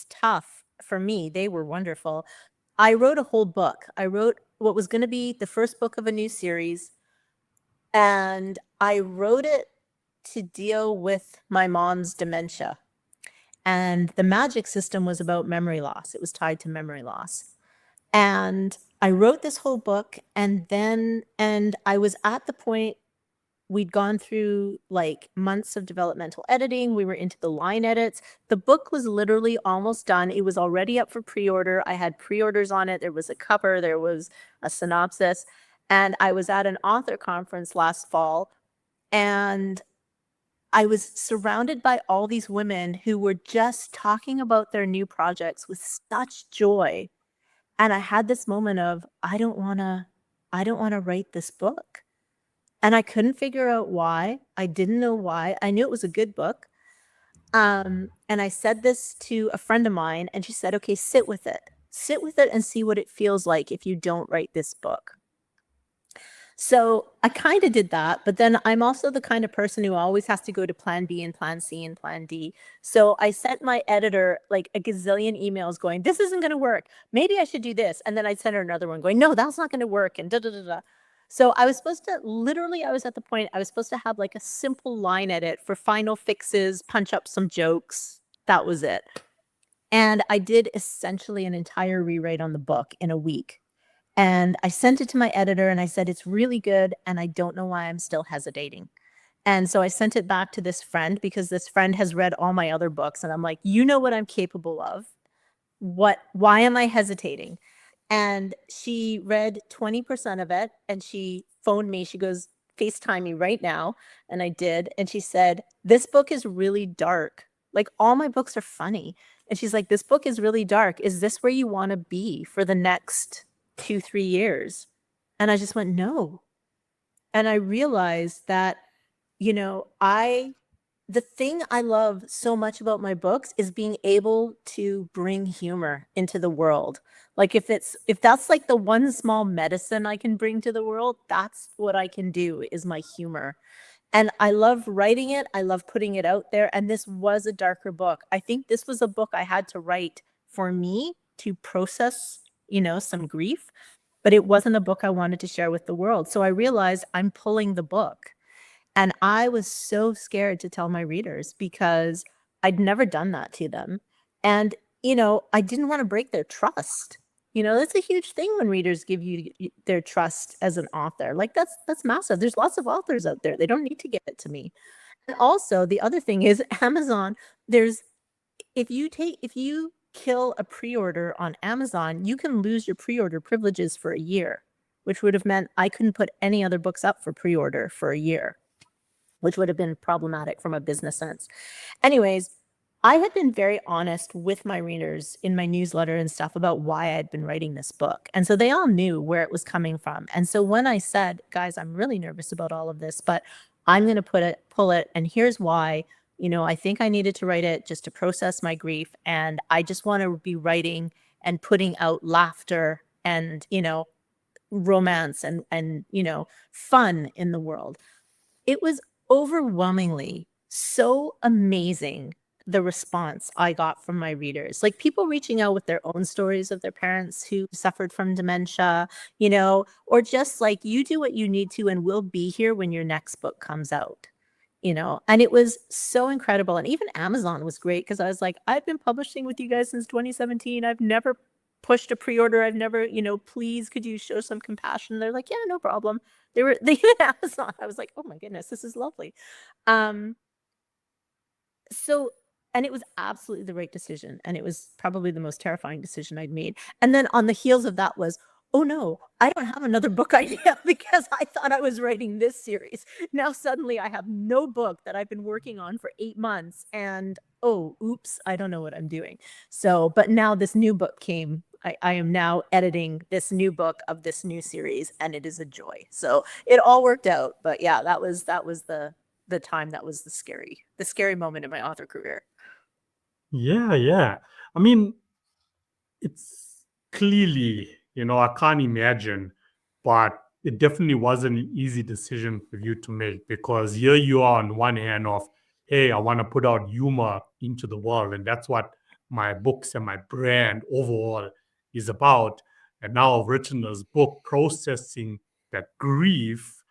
S2: tough for me. They were wonderful. I wrote a whole book. I wrote what was going to be the first book of a new series. And I wrote it to deal with my mom's dementia. And the magic system was about memory loss. It was tied to memory loss. And I wrote this whole book and I was at the point we'd gone through like months of developmental editing. We were into the line edits. The book was literally almost done. It was already up for pre-order. I had pre-orders on it. There was a cover, there was a synopsis. And I was at an author conference last fall and I was surrounded by all these women who were just talking about their new projects with such joy. And I had this moment of, I don't want to write this book. And I couldn't figure out why. I didn't know why. I knew it was a good book. And I said this to a friend of mine and she said, okay, sit with it. Sit with it and see what it feels like if you don't write this book. So I kind of did that, but then I'm also the kind of person who always has to go to plan B and plan C and plan D. So I sent my editor like a gazillion emails going, this isn't going to work. Maybe I should do this. And then I'd send her another one going, no, that's not going to work. And da, da, da, da. So I was supposed to literally, I was at the point I was supposed to have like a simple line edit for final fixes, punch up some jokes. That was it. And I did essentially an entire rewrite on the book in a week. And I sent it to my editor and I said, it's really good. And I don't know why I'm still hesitating. And so I sent it back to this friend because this friend has read all my other books. And I'm like, you know what I'm capable of. Why am I hesitating? And she read 20% of it and she phoned me. She goes, FaceTime me right now. And I did. And she said, this book is really dark. Like all my books are funny. And she's like, this book is really dark. Is this where you want to be for the next 2-3 years? And I just went, no. And I realized that, the thing I love so much about my books is being able to bring humor into the world. Like if that's like the one small medicine I can bring to the world, that's what I can do is my humor. And I love writing it. I love putting it out there. And this was a darker book. I think this was a book I had to write for me to process, some grief, but it wasn't a book I wanted to share with the world. So I realized I'm pulling the book. And I was so scared to tell my readers because I'd never done that to them. And, I didn't want to break their trust. That's a huge thing when readers give you their trust as an author. Like that's massive. There's lots of authors out there. They don't need to give it to me. And also the other thing is Amazon, if you kill a pre-order on Amazon, you can lose your pre-order privileges for a year, which would have meant I couldn't put any other books up for pre-order for a year, which would have been problematic from a business sense. Anyways, I had been very honest with my readers in my newsletter and stuff about why I had been writing this book. And so they all knew where it was coming from. And so when I said, guys, I'm really nervous about all of this, but I'm going to pull it, and here's why, I think I needed to write it just to process my grief. And I just want to be writing and putting out laughter and, romance and, fun in the world. It was overwhelmingly so amazing, the response I got from my readers. Like people reaching out with their own stories of their parents who suffered from dementia, or just like, you do what you need to and we'll be here when your next book comes out. And it was so incredible. And even Amazon was great because I was like, I've been publishing with you guys since 2017. I've never pushed a pre-order. I've never, please, could you show some compassion? They're like, yeah, no problem. They even Amazon. I was like, oh my goodness, this is lovely. So, and it was absolutely the right decision. And it was probably the most terrifying decision I'd made. And then on the heels of that was, oh no, I don't have another book idea because I thought I was writing this series. Now suddenly I have no book that I've been working on for 8 months and oh, oops, I don't know what I'm doing. So, but now this new book came. I am now editing this new book of this new series and it is a joy. So it all worked out. But yeah, that was the time that was the scary moment in my author career.
S1: Yeah. I mean, it's clearly, I can't imagine, but it definitely wasn't an easy decision for you to make because here you are on one hand of, hey, I want to put out humor into the world. And that's what my books and my brand overall is about. And now I've written this book processing that grief,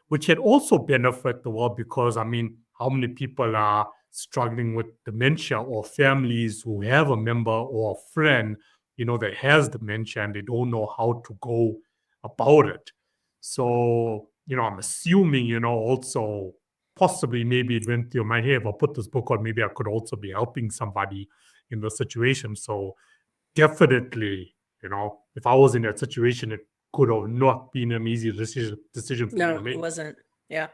S1: which had also benefit the world because, I mean, how many people are struggling with dementia or families who have a member or a friend, that has dementia and they don't know how to go about it. So, I'm assuming, also possibly maybe it went through my head, if I put this book on, maybe I could also be helping somebody in the situation. So definitely, if I was in that situation, it could have not been an easy decision for me to make.
S2: It wasn't. Yeah.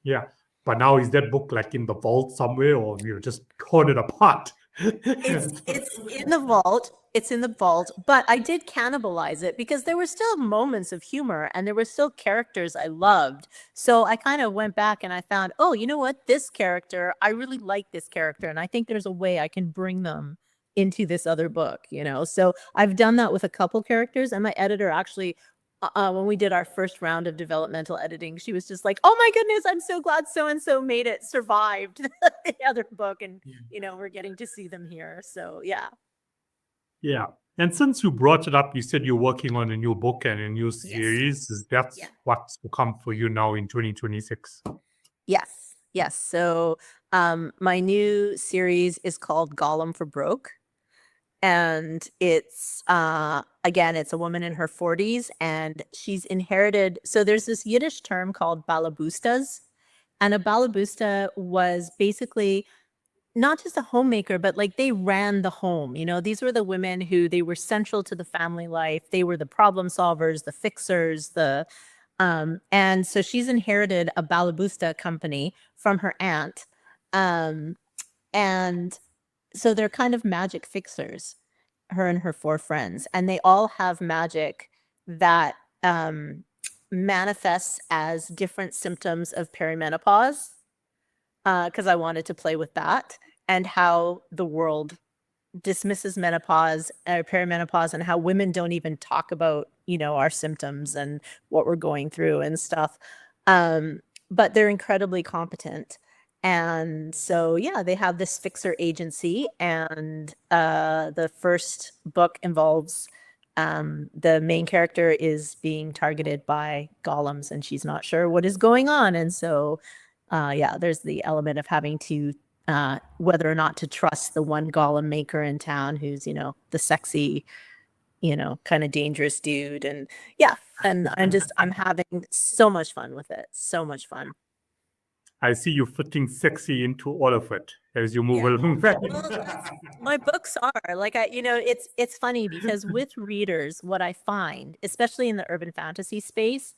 S1: Yeah. But now is that book like in the vault somewhere or you just torn it apart?
S2: It's in the vault. It's in the vault, but I did cannibalize it because there were still moments of humor and there were still characters I loved. So I kind of went back and I found, oh, you know what? This character, I really like this character. And I think there's a way I can bring them into this other book, So I've done that with a couple characters and my editor actually when we did our first round of developmental editing, she was just like, oh my goodness, I'm so glad so-and-so made it, survived the other book. And, we're getting to see them here. So, yeah.
S1: Yeah. And since you brought it up, you said you're working on a new book and a new series. Is that what's to come for you now in 2026?
S2: Yes. So my new series is called Gollum for Broke. And it's again, it's a woman in her 40s and she's inherited. So there's this Yiddish term called balabustas. And a balabusta was basically not just a homemaker, but like they ran the home. These were the women who they were central to the family life. They were the problem solvers, the fixers, and so she's inherited a balabusta company from her aunt. And so they're kind of magic fixers, her and her 4 friends, and they all have magic that manifests as different symptoms of perimenopause, because I wanted to play with that and how the world dismisses menopause or perimenopause and how women don't even talk about, our symptoms and what we're going through and stuff. But they're incredibly competent. And so, yeah, they have this fixer agency and the first book involves the main character is being targeted by golems and she's not sure what is going on. And so, there's the element of having to whether or not to trust the one golem maker in town who's, the sexy, kind of dangerous dude. And and I'm having so much fun with it. So much fun.
S1: I see you fitting sexy into all of it as you move along.
S2: Well, my books are like, it's funny because with readers, what I find, especially in the urban fantasy space,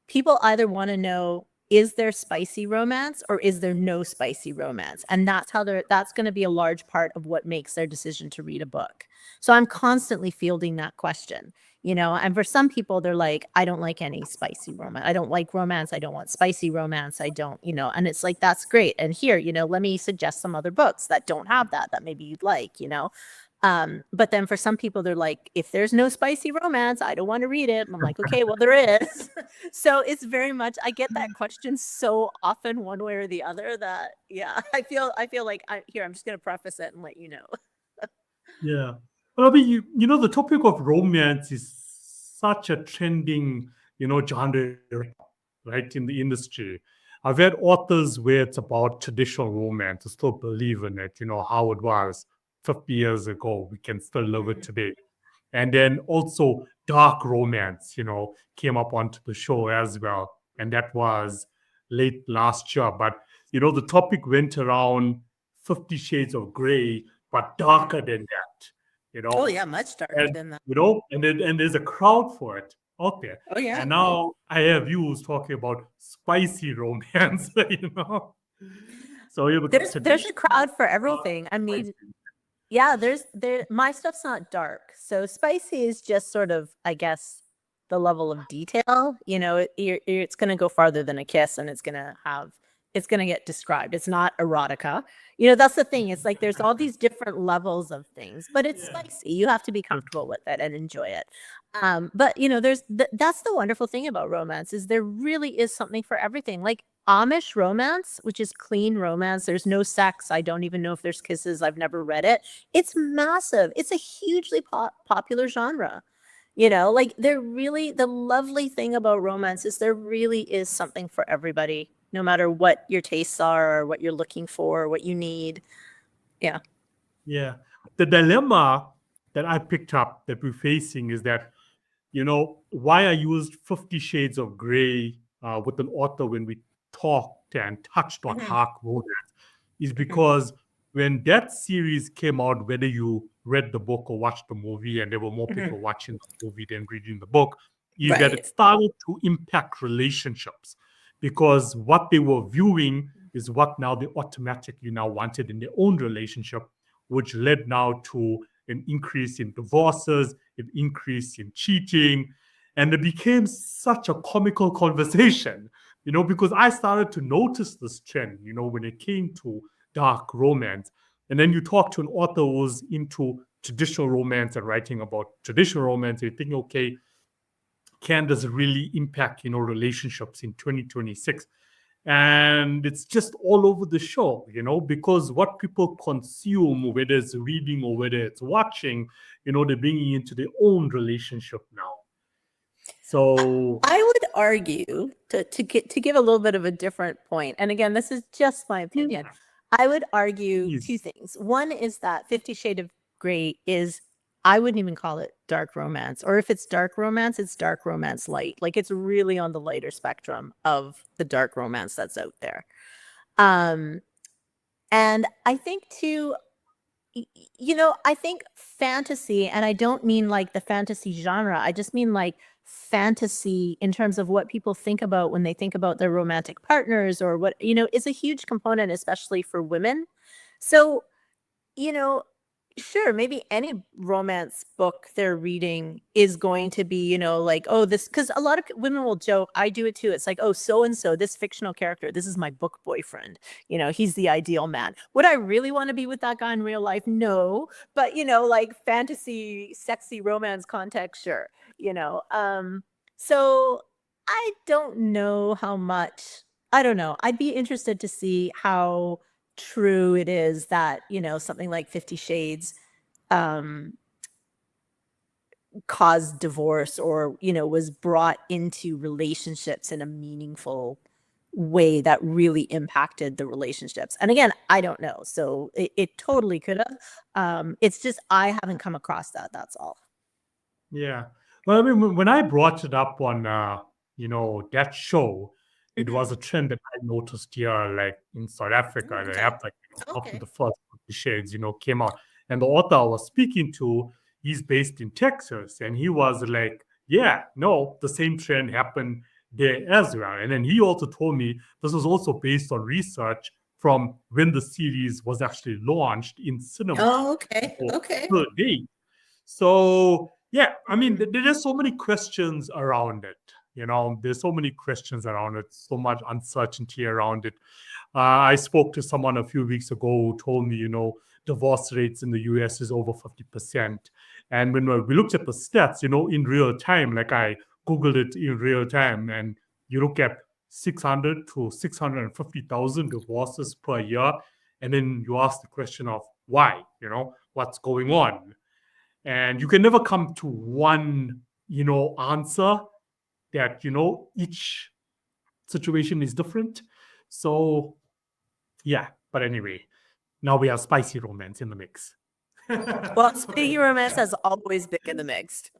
S2: people either want to know, is there spicy romance or is there no spicy romance? And that's going to be a large part of what makes their decision to read a book. So I'm constantly fielding that question. And for some people, they're like, I don't like any spicy romance. I don't like romance. I don't want spicy romance. I don't, and it's like, that's great. And here, let me suggest some other books that don't have that maybe you'd like. But then for some people, they're like, if there's no spicy romance, I don't want to read it. And I'm like, okay, well, there is. So it's very much, I get that question so often, one way or the other, that, yeah, I feel like I'm just going to preface it and let you know.
S1: Yeah. Well, I mean, the topic of romance is such a trending, genre, right, in the industry. I've had authors where it's about traditional romance, I still believe in it, how it was 50 years ago. We can still live it today. And then also dark romance, came up onto the show as well. And that was late last year. But, the topic went around 50 Shades of Grey, but darker than that,
S2: Oh, yeah, much darker
S1: and,
S2: than that.
S1: and there's a crowd for it out there.
S2: Oh, yeah.
S1: And now I have views talking about spicy romance, So
S2: there's a crowd for everything. I mean, yeah, my stuff's not dark. So spicy is just sort of, I guess, the level of detail. It's going to go farther than a kiss, and it's going to get described. It's not erotica. That's the thing. It's like there's all these different levels of things, but it's spicy. You have to be comfortable with it and enjoy it. But that's the wonderful thing about romance, is there really is something for everything. Like Amish romance, which is clean romance. There's no sex. I don't even know if there's kisses. I've never read it. It's massive. It's a hugely popular genre. Like the lovely thing about romance is there really is something for everybody, no matter what your tastes are or what you're looking for or what you need. Yeah.
S1: Yeah. The dilemma that I picked up that we're facing is that, why I used 50 Shades of Grey with an author when we talked and touched on dark romance is because when that series came out, whether you read the book or watched the movie, and there were more people watching the movie than reading the book, is that it started to impact relationships, because what they were viewing is what now they automatically now wanted in their own relationship, which led now to an increase in divorces, an increase in cheating. And it became such a comical conversation, because I started to notice this trend, when it came to dark romance. And then you talk to an author who's into traditional romance and writing about traditional romance, and you think, okay, can this really impact, relationships in 2026? And it's just all over the show, because what people consume, whether it's reading or whether it's watching, they're bringing into their own relationship now. So
S2: I would argue to give a little bit of a different point, and again, this is just my opinion. I would argue two things. One is that 50 Shades of Grey is, I wouldn't even call it dark romance, or if it's dark romance, it's dark romance light. Like it's really on the lighter spectrum of the dark romance that's out there. And I think too, I think fantasy, and I don't mean like the fantasy genre, I just mean like fantasy in terms of what people think about when they think about their romantic partners, or what, is a huge component, especially for women. So, sure, maybe any romance book they're reading is going to be, like, oh, this, because a lot of women will joke, I do it too. It's like, oh, so and so, this fictional character, this is my book boyfriend. He's the ideal man. Would I really want to be with that guy in real life? No. But, like fantasy, sexy romance context, sure. So I don't know how much, I don't know. I'd be interested to see how true it is that, something like 50 Shades caused divorce, or, was brought into relationships in a meaningful way that really impacted the relationships. And again, I don't know. So it totally could have. It's just, I haven't come across that. That's all.
S1: Yeah. Well, I mean, when I brought it up on, that show, it was a trend that I noticed here, like in South Africa. They have like after the first 50 Shades, came out, and the author I was speaking to, he's based in Texas, and he was like, "Yeah, no, the same trend happened there as well." And then he also told me this was also based on research from when the series was actually launched in cinema.
S2: Oh, okay. Okay.
S1: So Yeah, I mean, there's so many questions around it. There's so many questions around it, so much uncertainty around it. I spoke to someone a few weeks ago who told me, divorce rates in the US is over 50%. And when we looked at the stats, in real time, like I Googled it in real time, and you look at 600 to 650,000 divorces per year. And then you ask the question of why, what's going on? And you can never come to one, answer that, each situation is different. So, yeah. But anyway, now we have spicy romance in the mix.
S2: Well, speaking of romance has always been in the mix.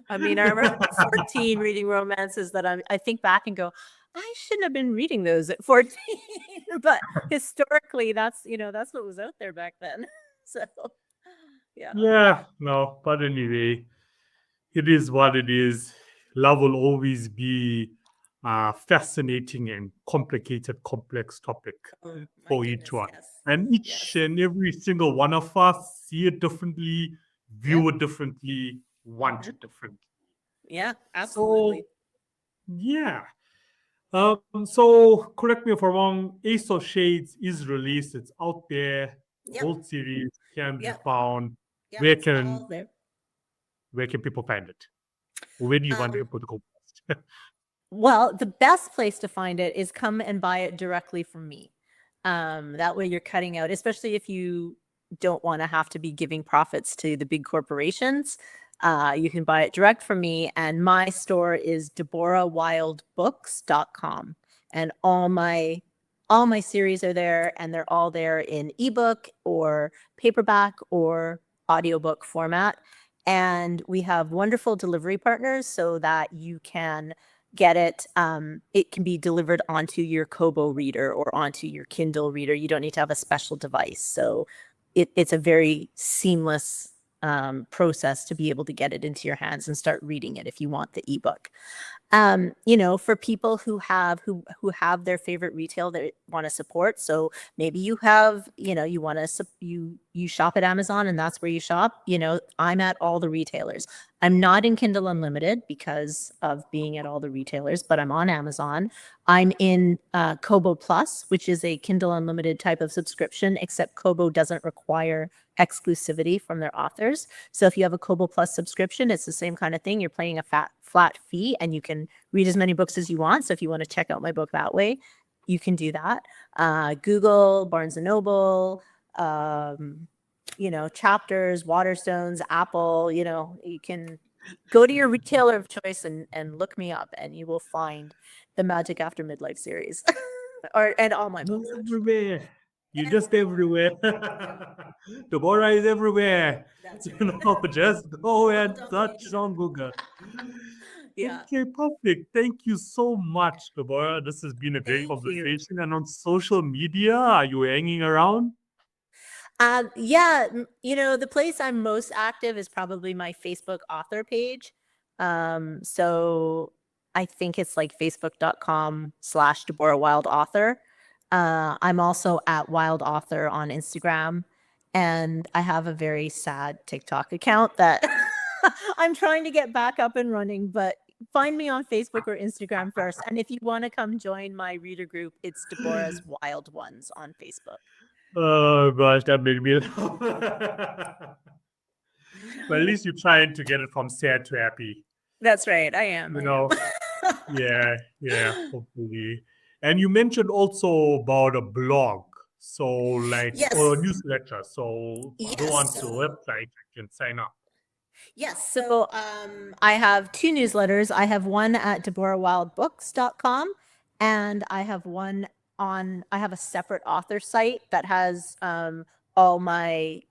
S2: I mean, I remember at 14 reading romances that I think back and go, I shouldn't have been reading those at 14. But historically, that's what was out there back then. So, yeah.
S1: Yeah, no, but anyway, it is what it is. Love will always be a fascinating and complicated, complex topic
S2: Oh my
S1: for each
S2: goodness,
S1: one.
S2: yes.
S1: And each
S2: Yes.
S1: and every single one of us see it differently, view
S2: Yep.
S1: it differently, want it differently.
S2: Yeah, absolutely.
S1: So, yeah. So correct me if I'm wrong, Ace of Shades is released. It's out there. The
S2: Yep.
S1: whole series can be
S2: Yep.
S1: found.
S2: Yep.
S1: Where
S2: It's all
S1: can
S2: there.
S1: where can people find it? Where do you want
S2: Um,
S1: people to go first?
S2: Well, the best place to find it is come and buy it directly from me. That way you're cutting out, especially if you don't want to have to be giving profits to the big corporations. You can buy it direct from me, and my store is deborahwildbooks.com. And all my series are there, and they're all there in ebook or paperback or audiobook format. And we have wonderful delivery partners so that you can get it. It can be delivered onto your Kobo reader or onto your Kindle reader. You don't need to have a special device. So it's a very seamless process to be able to get it into your hands and start reading it if you want the ebook. For people who have their favorite retail they want to support. So maybe you have, you want to you shop at Amazon and that's where you shop. I'm at all the retailers. I'm not in Kindle Unlimited because of being at all the retailers, but I'm on Amazon. I'm in Kobo Plus, which is a Kindle Unlimited type of subscription, except Kobo doesn't require exclusivity from their authors. So if you have a Kobo Plus subscription, it's the same kind of thing. You're paying a flat fee and you can read as many books as you want. So if you want to check out my book that way, you can do that. Google, Barnes and Noble, Chapters, Waterstones, Apple, you can go to your retailer of choice and look me up and you will find the Magic After Midlife series and all my books.
S1: Everywhere. You're just everywhere. Deborah is everywhere.
S2: That's
S1: Just go and search on Google.
S2: Yeah.
S1: Okay, perfect. Thank you so much, Deborah. This has been a great
S2: Thank you.
S1: conversation. And on social media, are you hanging around?
S2: Yeah, the place I'm most active is probably my Facebook author page. So I think it's like facebook.com/Deborah Wilde author. I'm also at Wild Author on Instagram, and I have a very sad TikTok account that I'm trying to get back up and running, but find me on Facebook or Instagram first. And if you want to come join my reader group, it's Deborah's Wild Ones on Facebook.
S1: Oh gosh, that made me laugh. But at least you're trying to get it from sad to happy.
S2: That's right. I am.
S1: Yeah, hopefully. And you mentioned also about a blog, so or a
S2: Yes.
S1: newsletter. So go on
S2: Yes.
S1: to the website, you can sign up.
S2: Yes. So I have two newsletters. I have one at deborahwildbooks.com and I have a separate author site that has all my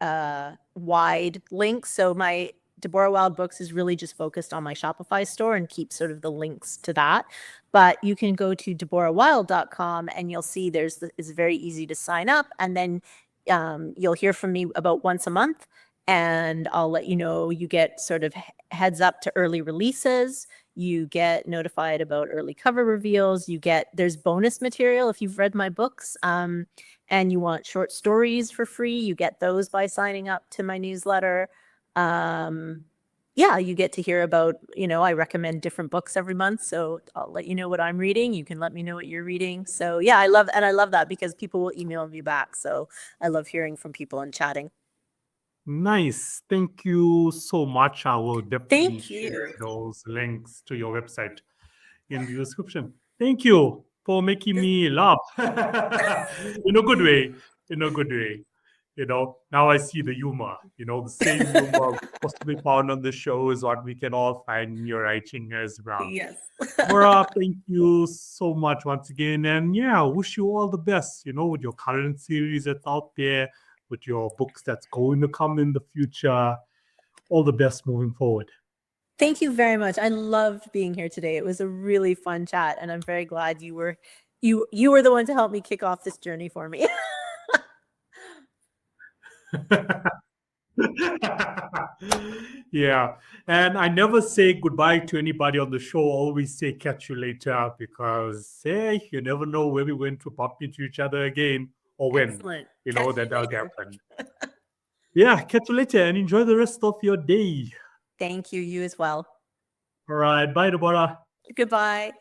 S2: wide links. So my Deborah Wild Books is really just focused on my Shopify store and keeps sort of the links to that. But you can go to deborahwild.com and you'll see it's very easy to sign up. And then you'll hear from me about once a month. And I'll let you know, you get sort of heads up to early releases. You get notified about early cover reveals. There's bonus material if you've read my books and you want short stories for free. You get those by signing up to my newsletter. yeah, you get to hear about, I recommend different books every month. So I'll let you know what I'm reading. You can let me know what you're reading. So yeah, I love that because people will email me back. So I love hearing from people and chatting.
S1: Nice. Thank you so much. I will definitely
S2: Thank
S1: share
S2: you.
S1: those links to your website in the description. Thank you for making me laugh in a good way. In a good way. Now I see the humor. The same humor we possibly found on the show is what we can all find in your writing as well.
S2: Yes.
S1: Deborah, thank you so much once again. And yeah, wish you all the best, with your current series that's out there, with your books that's going to come in the future. All the best moving forward.
S2: Thank you very much. I loved being here today. It was a really fun chat, and I'm very glad you were the one to help me kick off this journey for me.
S1: Yeah. And I never say goodbye to anybody on the show. I always say catch you later because, hey, you never know where we're going to bump into each other again or when,
S2: Excellent. Catch you
S1: that'll
S2: later.
S1: happen. Yeah. Catch you later and enjoy the rest of your day.
S2: Thank you. You as well.
S1: All right. Bye, Deborah.
S2: Goodbye.